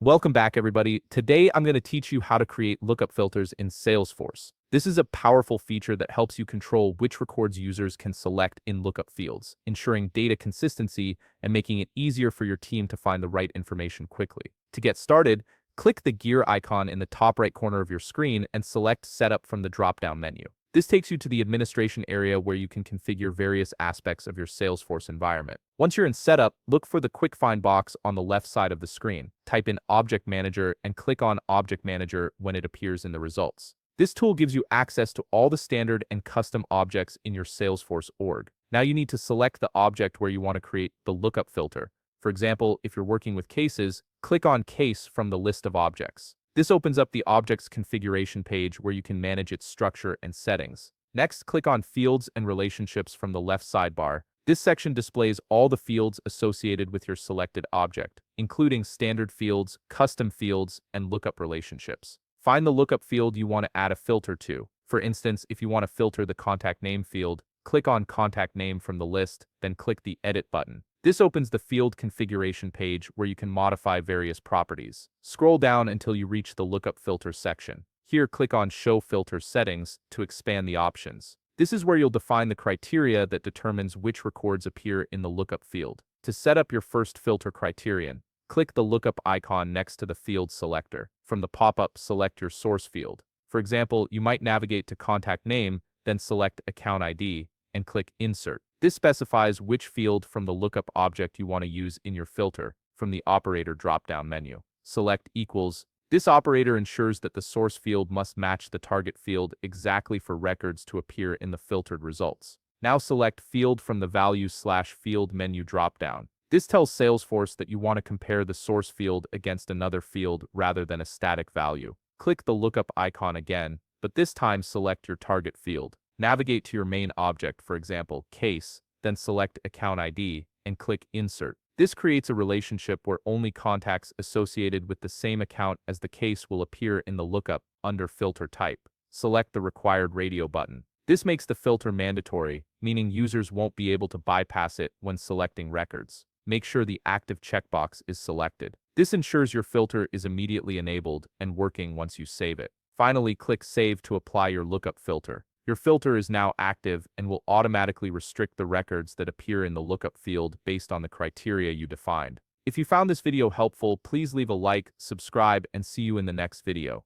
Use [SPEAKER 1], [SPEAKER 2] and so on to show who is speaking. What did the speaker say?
[SPEAKER 1] Welcome back, everybody. Today, I'm going to teach you how to create lookup filters in Salesforce. This is a powerful feature that helps you control which records users can select in lookup fields, ensuring data consistency and making it easier for your team to find the right information quickly. To get started, click the gear icon in the top right corner of your screen and select Setup from the drop-down menu. This takes you to the administration area where you can configure various aspects of your Salesforce environment. Once you're in Setup, look for the Quick Find box on the left side of the screen. Type in Object Manager and click on Object Manager when it appears in the results. This tool gives you access to all the standard and custom objects in your Salesforce org. Now you need to select the object where you want to create the lookup filter. For example, if you're working with cases, click on Case from the list of objects. This opens up the object's configuration page where you can manage its structure and settings. Next, click on Fields and Relationships from the left sidebar. This section displays all the fields associated with your selected object, including standard fields, custom fields, and lookup relationships. Find the lookup field you want to add a filter to. For instance, if you want to filter the contact name field, click on Contact Name from the list, then click the Edit button. This opens the field configuration page where you can modify various properties. Scroll down until you reach the Lookup Filter section. Here, click on Show Filter Settings to expand the options. This is where you'll define the criteria that determines which records appear in the lookup field. To set up your first filter criterion, click the lookup icon next to the field selector. From the pop-up, select your source field. For example, you might navigate to Contact Name, then select Account ID, and click Insert. This specifies which field from the lookup object you want to use in your filter. From the operator drop-down menu, select equals. This operator ensures that the source field must match the target field exactly for records to appear in the filtered results. Now select Field from the Values/Field menu drop-down. This tells Salesforce that you want to compare the source field against another field rather than a static value. Click the lookup icon again, but this time select your target field. Navigate to your main object, for example, Case, then select Account ID, and click Insert. This creates a relationship where only contacts associated with the same account as the case will appear in the lookup under Filter Type. Select the required radio button. This makes the filter mandatory, meaning users won't be able to bypass it when selecting records. Make sure the active checkbox is selected. This ensures your filter is immediately enabled and working once you save it. Finally, click Save to apply your lookup filter. Your filter is now active and will automatically restrict the records that appear in the lookup field based on the criteria you defined. If you found this video helpful, please leave a like, subscribe, and see you in the next video.